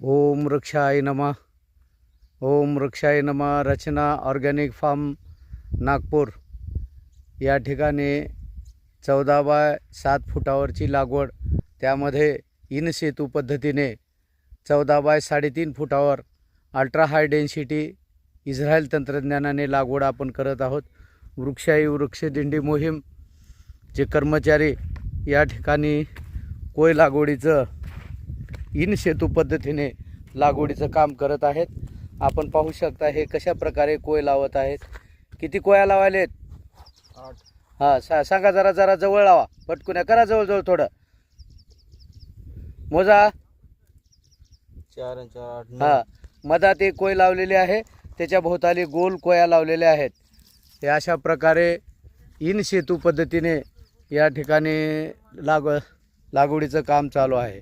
ओम वृक्षाय नमः. ओम वृक्षाय नमः. रचना organic form Nagpur या ठिकाणी 14 बाय 7 फुटावरची लागवड, त्यामध्ये इन सेतू पद्धतीने 14 बाय 3.5 फुटावर अल्ट्रा हाय डेन्सिटी इस्रायल तंत्रज्ञानाने लागवड आपण करत आहोत. वृक्षाई वृक्षदिंडी मोहीम जे कर्मचारी या ठिकाणी कोय लागवडीचं इन सेतू पद्धतीने लागवडीचं काम करत आहेत. आपण पाहू शकता हे कशा प्रकारे कोय लावत आहेत. किती कोया लावायलेत? 8. हां, सांगा जरा जवळ लावा. पटकून करा जवळ थोडं. मोजा. 4 आणि 4 8. हां, मधात एक कोय लावलेली आहे, त्याच्या भोवताली गोल कोया लावलेल्या आहेत. हे अशा प्रकारे इन सेतू पद्धतीने या ठिकाणी लागवडीचं काम चालू आहे.